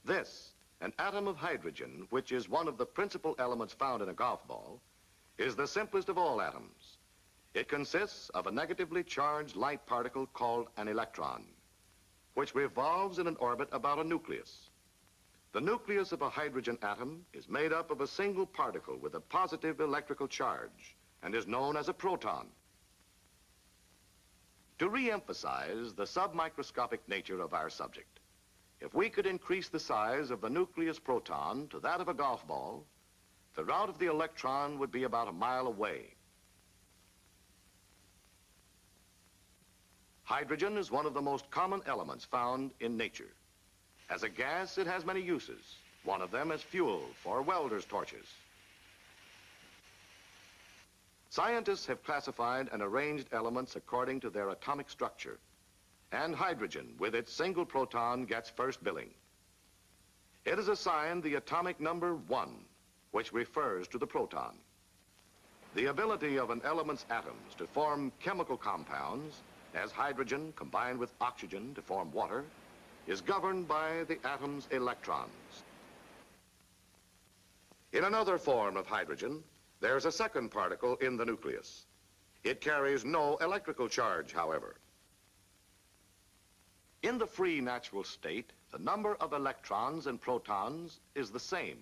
This, an atom of hydrogen, which is one of the principal elements found in a golf ball, is the simplest of all atoms. It consists of a negatively charged light particle called an electron, which revolves in an orbit about a nucleus. The nucleus of a hydrogen atom is made up of a single particle with a positive electrical charge and is known as a proton. To re-emphasize the submicroscopic nature of our subject, if we could increase the size of the nucleus proton to that of a golf ball, the route of the electron would be about a mile away. Hydrogen is one of the most common elements found in nature. As a gas, it has many uses. One of them is fuel for welders' torches. Scientists have classified and arranged elements according to their atomic structure, and hydrogen, with its single proton, gets first billing. It is assigned the atomic number 1, which refers to the proton. The ability of an element's atoms to form chemical compounds, as hydrogen combined with oxygen to form water, is governed by the atom's electrons. In another form of hydrogen, there's a second particle in the nucleus. It carries no electrical charge, however. In the free natural state, the number of electrons and protons is the same,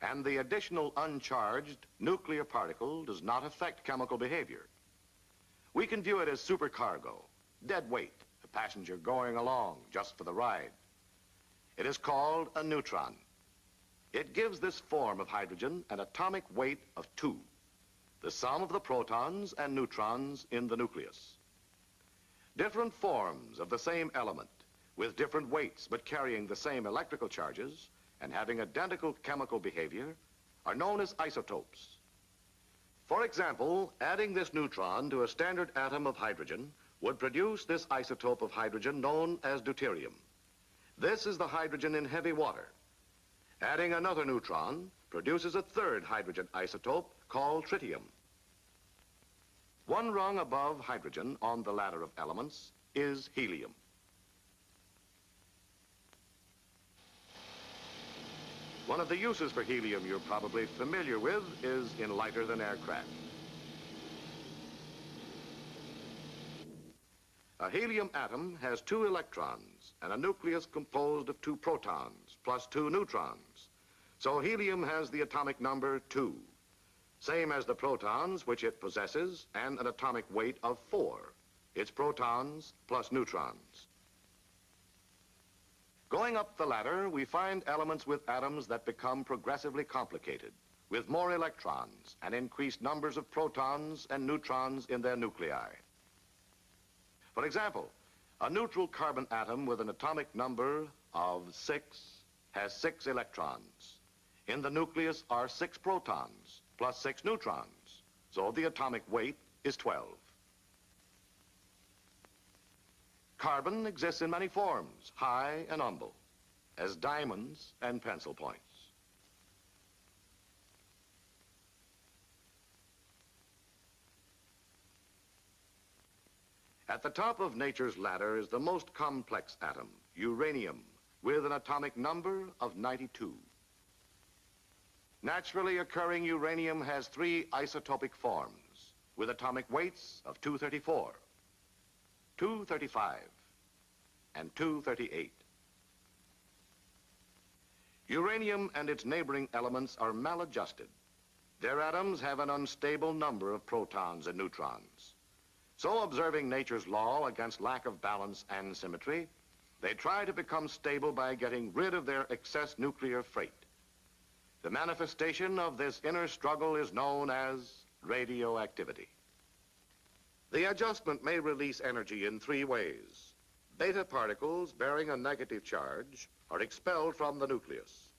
and the additional uncharged nuclear particle does not affect chemical behavior. We can view it as supercargo, dead weight, a passenger going along just for the ride. It is called a neutron. It gives this form of hydrogen an atomic weight of 2, the sum of the protons and neutrons in the nucleus. Different forms of the same element, with different weights but carrying the same electrical charges and having identical chemical behavior, are known as isotopes. For example, adding this neutron to a standard atom of hydrogen would produce this isotope of hydrogen known as deuterium. This is the hydrogen in heavy water. Adding another neutron produces a third hydrogen isotope called tritium. One rung above hydrogen on the ladder of elements is helium. One of the uses for helium you're probably familiar with is in lighter-than-air craft. A helium atom has 2 electrons and a nucleus composed of 2 protons plus 2 neutrons. So helium has the atomic number 2, same as the protons which it possesses, and an atomic weight of 4, its protons plus neutrons. Going up the ladder, we find elements with atoms that become progressively complicated, with more electrons and increased numbers of protons and neutrons in their nuclei. For example, a neutral carbon atom with an atomic number of 6 has 6 electrons. In the nucleus are 6 protons plus 6 neutrons, so the atomic weight is 12. Carbon exists in many forms, high and humble, as diamonds and pencil points. At the top of nature's ladder is the most complex atom, uranium, with an atomic number of 92. Naturally occurring uranium has 3 isotopic forms, with atomic weights of 234, 235, and 238. Uranium and its neighboring elements are maladjusted. Their atoms have an unstable number of protons and neutrons. So, observing nature's law against lack of balance and symmetry, they try to become stable by getting rid of their excess nuclear freight. The manifestation of this inner struggle is known as radioactivity. The adjustment may release energy in 3 ways. Beta particles bearing a negative charge are expelled from the nucleus.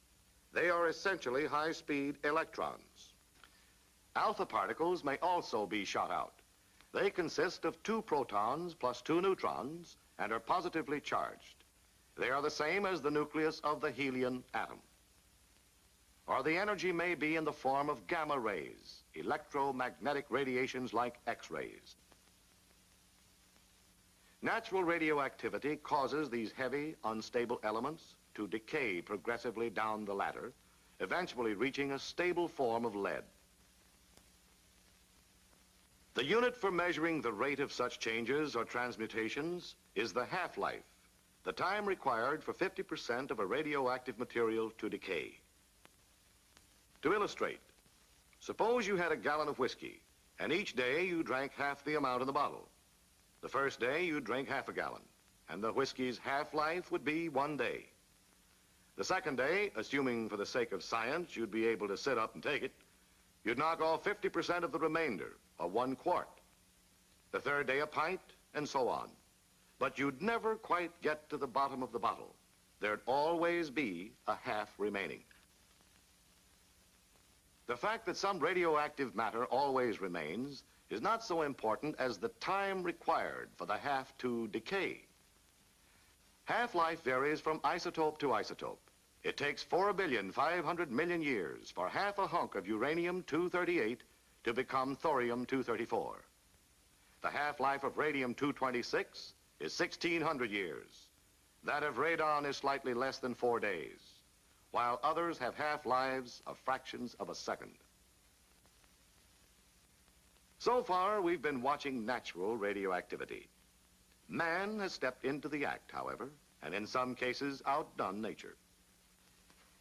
They are essentially high-speed electrons. Alpha particles may also be shot out. They consist of 2 protons plus 2 neutrons and are positively charged. They are the same as the nucleus of the helium atom. Or the energy may be in the form of gamma rays, electromagnetic radiations like X-rays. Natural radioactivity causes these heavy, unstable elements to decay progressively down the ladder, eventually reaching a stable form of lead. The unit for measuring the rate of such changes or transmutations is the half-life, the time required for 50% of a radioactive material to decay. To illustrate, suppose you had a gallon of whiskey, and each day you drank half the amount in the bottle. The first day you'd drink half a gallon, and the whiskey's half-life would be 1 day. The second day, assuming for the sake of science you'd be able to sit up and take it, you'd knock off 50% of the remainder, or 1 quart. The third day a pint, and so on. But you'd never quite get to the bottom of the bottle. There'd always be a half remaining. The fact that some radioactive matter always remains is not so important as the time required for the half to decay. Half-life varies from isotope to isotope. It takes 4,500,000,000 years for half a hunk of uranium-238 to become thorium-234. The half-life of radium-226 is 1,600 years. That of radon is slightly less than 4 days, while others have half-lives of fractions of a second. So far, we've been watching natural radioactivity. Man has stepped into the act, however, and in some cases outdone nature.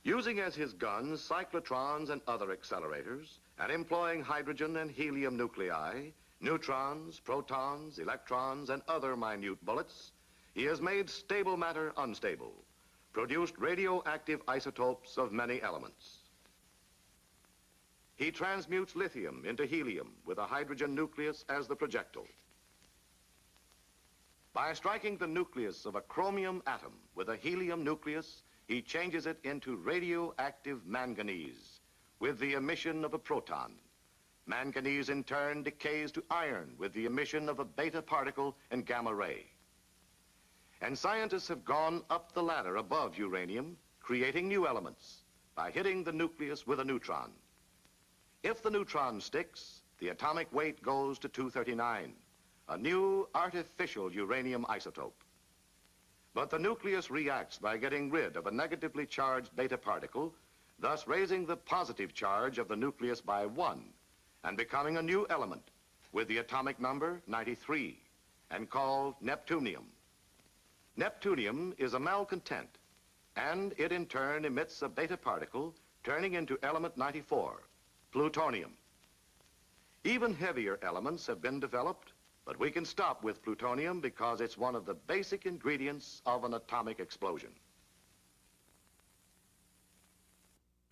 Using as his guns cyclotrons and other accelerators, and employing hydrogen and helium nuclei, neutrons, protons, electrons, and other minute bullets, he has made stable matter unstable, produced radioactive isotopes of many elements. He transmutes lithium into helium with a hydrogen nucleus as the projectile. By striking the nucleus of a chromium atom with a helium nucleus, he changes it into radioactive manganese with the emission of a proton. Manganese in turn decays to iron with the emission of a beta particle and gamma ray. And scientists have gone up the ladder above uranium, creating new elements by hitting the nucleus with a neutron. If the neutron sticks, the atomic weight goes to 239, a new artificial uranium isotope. But the nucleus reacts by getting rid of a negatively charged beta particle, thus raising the positive charge of the nucleus by 1 and becoming a new element with the atomic number 93 and called neptunium. Neptunium is a malcontent, and it in turn emits a beta particle turning into element 94, plutonium. Even heavier elements have been developed, but we can stop with plutonium because it's one of the basic ingredients of an atomic explosion.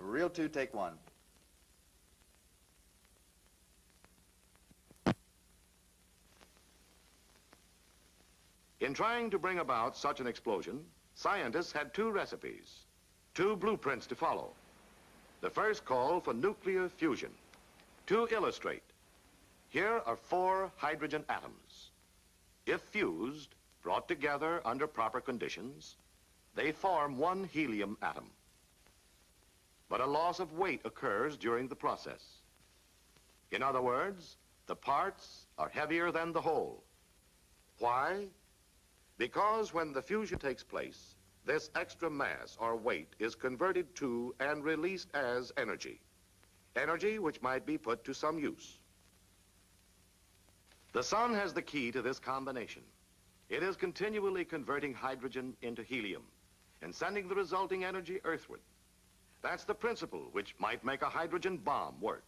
Reel 2, take 1. In trying to bring about such an explosion, scientists had 2 recipes, 2 blueprints to follow. The first called for nuclear fusion. To illustrate, here are 4 hydrogen atoms. If fused, brought together under proper conditions, they form 1 helium atom. But a loss of weight occurs during the process. In other words, the parts are heavier than the whole. Why? Because when the fusion takes place, this extra mass or weight is converted to and released as energy. Energy which might be put to some use. The sun has the key to this combination. It is continually converting hydrogen into helium and sending the resulting energy earthward. That's the principle which might make a hydrogen bomb work.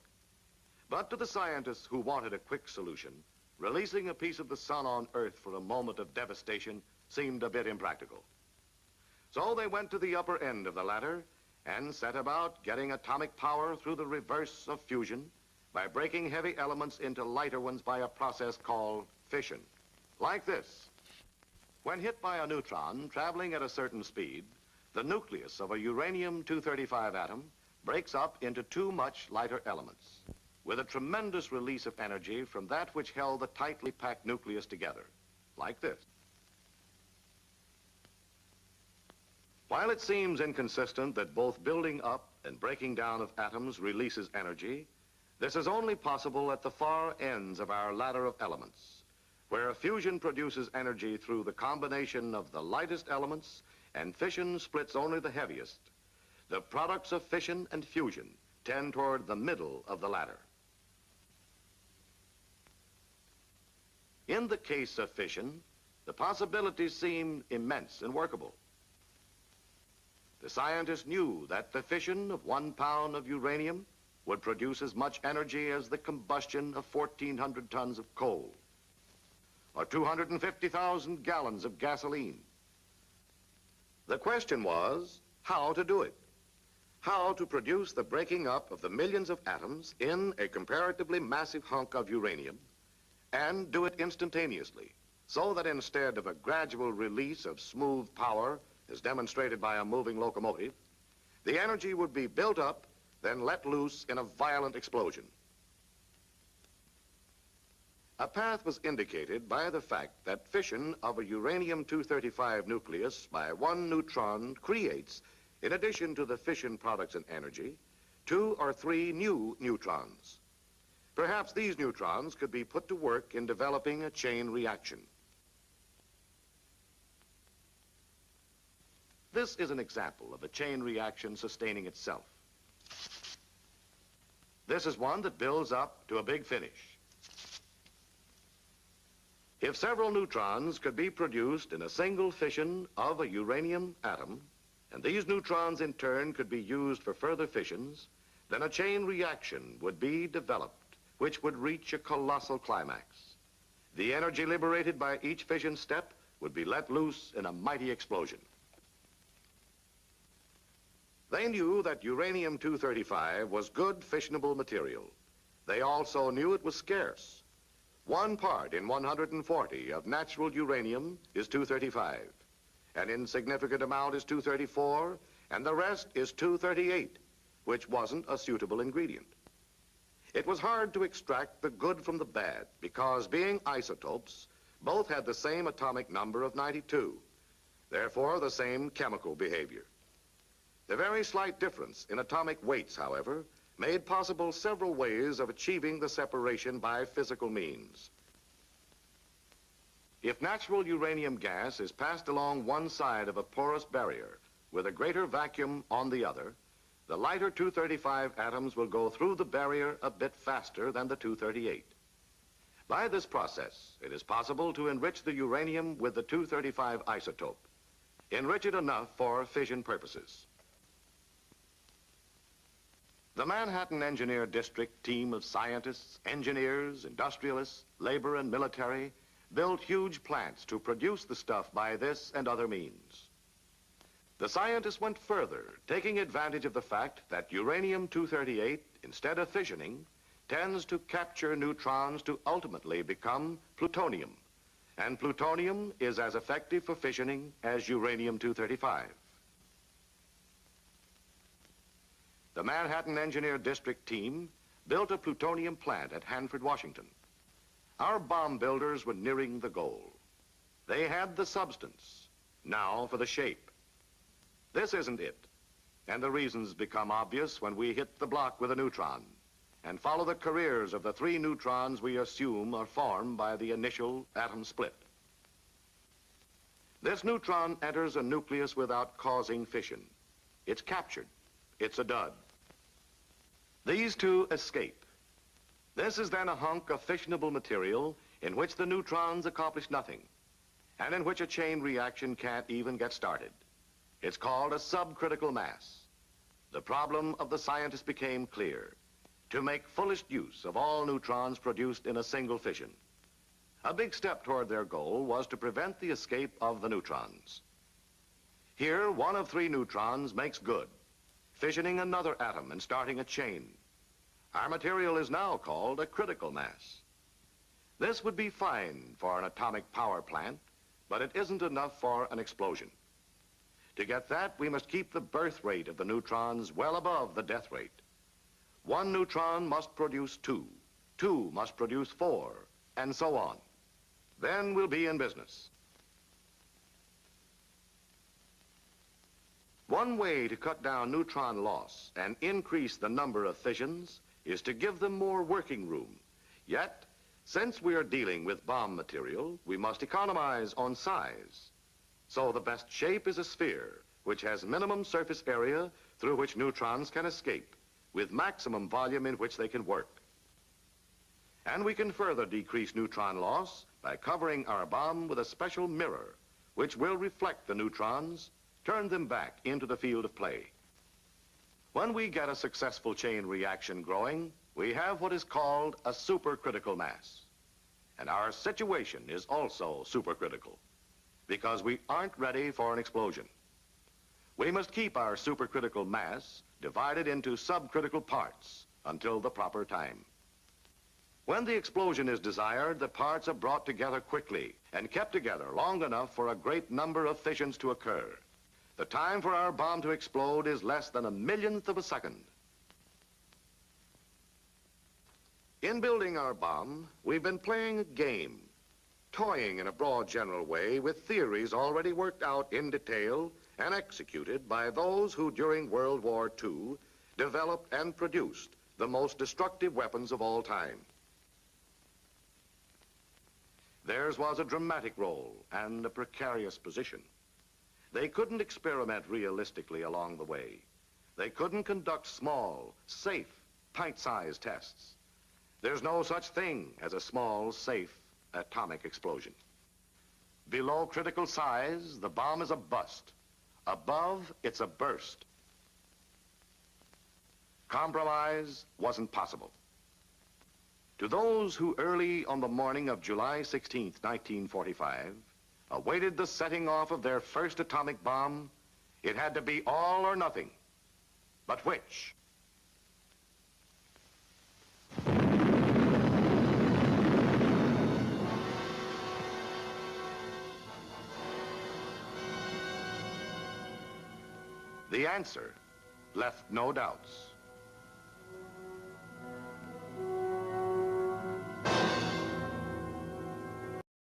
But to the scientists who wanted a quick solution, releasing a piece of the sun on Earth for a moment of devastation seemed a bit impractical. So they went to the upper end of the ladder and set about getting atomic power through the reverse of fusion by breaking heavy elements into lighter ones by a process called fission. Like this. When hit by a neutron traveling at a certain speed, the nucleus of a uranium-235 atom breaks up into 2 much lighter elements, with a tremendous release of energy from that which held the tightly packed nucleus together, like this. While it seems inconsistent that both building up and breaking down of atoms releases energy, this is only possible at the far ends of our ladder of elements, where fusion produces energy through the combination of the lightest elements and fission splits only the heaviest. The products of fission and fusion tend toward the middle of the latter. In the case of fission, the possibilities seemed immense and workable. The scientists knew that the fission of 1 pound of uranium would produce as much energy as the combustion of 1,400 tons of coal, or 250,000 gallons of gasoline. The question was how to do it. How to produce the breaking up of the millions of atoms in a comparatively massive hunk of uranium and do it instantaneously, so that instead of a gradual release of smooth power as demonstrated by a moving locomotive, the energy would be built up, then let loose in a violent explosion. A path was indicated by the fact that fission of a uranium-235 nucleus by 1 neutron creates, in addition to the fission products and energy, 2 or 3 new neutrons. Perhaps these neutrons could be put to work in developing a chain reaction. This is an example of a chain reaction sustaining itself. This is one that builds up to a big finish. If several neutrons could be produced in a single fission of a uranium atom, and these neutrons in turn could be used for further fissions, then a chain reaction would be developed, which would reach a colossal climax. The energy liberated by each fission step would be let loose in a mighty explosion. They knew that uranium-235 was good fissionable material. They also knew it was scarce. 1 part in 140 of natural uranium is 235. An insignificant amount is 234, and the rest is 238, which wasn't a suitable ingredient. It was hard to extract the good from the bad because, being isotopes, both had the same atomic number of 92, therefore the same chemical behavior. The very slight difference in atomic weights, however, made possible several ways of achieving the separation by physical means. If natural uranium gas is passed along one side of a porous barrier with a greater vacuum on the other, the lighter 235 atoms will go through the barrier a bit faster than the 238. By this process, it is possible to enrich the uranium with the 235 isotope, enrich it enough for fission purposes. The Manhattan Engineer District team of scientists, engineers, industrialists, labor, and military built huge plants to produce the stuff by this and other means. The scientists went further, taking advantage of the fact that uranium-238, instead of fissioning, tends to capture neutrons to ultimately become plutonium. And plutonium is as effective for fissioning as uranium-235. The Manhattan Engineer District team built a plutonium plant at Hanford, Washington. Our bomb builders were nearing the goal. They had the substance. Now for the shape. This isn't it, and the reasons become obvious when we hit the block with a neutron and follow the careers of the 3 neutrons we assume are formed by the initial atom split. This neutron enters a nucleus without causing fission. It's captured. It's a dud. These 2 escape. This is then a hunk of fissionable material in which the neutrons accomplish nothing, and in which a chain reaction can't even get started. It's called a subcritical mass. The problem of the scientists became clear: to make fullest use of all neutrons produced in a single fission. A big step toward their goal was to prevent the escape of the neutrons. Here, 1 of 3 neutrons makes good, fissioning another atom and starting a chain. Our material is now called a critical mass. This would be fine for an atomic power plant, but it isn't enough for an explosion. To get that, we must keep the birth rate of the neutrons well above the death rate. 1 neutron must produce 2, 2 must produce 4, and so on. Then we'll be in business. One way to cut down neutron loss and increase the number of fissions is to give them more working room. Yet, Since we are dealing with bomb material, we must economize on size. So the best shape is a sphere, which has minimum surface area through which neutrons can escape, with maximum volume in which they can work. And we can further decrease neutron loss by covering our bomb with a special mirror, which will reflect the neutrons, turn them back into the field of play. When we get a successful chain reaction growing, we have what is called a supercritical mass. And our situation is also supercritical, because we aren't ready for an explosion. We must keep our supercritical mass divided into subcritical parts until the proper time. When the explosion is desired, the parts are brought together quickly and kept together long enough for a great number of fissions to occur. The time for our bomb to explode is less than a millionth of a second. In building our bomb, we've been playing a game, toying in a broad general way with theories already worked out in detail and executed by those who during World War II developed and produced the most destructive weapons of all time. Theirs was a dramatic role and a precarious position. They couldn't experiment realistically along the way. They couldn't conduct small, safe, pint-sized tests. There's no such thing as a small, safe, atomic explosion. Below critical size, the bomb is a bust. Above, it's a burst. Compromise wasn't possible. To those who early on the morning of July 16th, 1945, awaited the setting off of their first atomic bomb, it had to be all or nothing. But which? The answer left no doubts.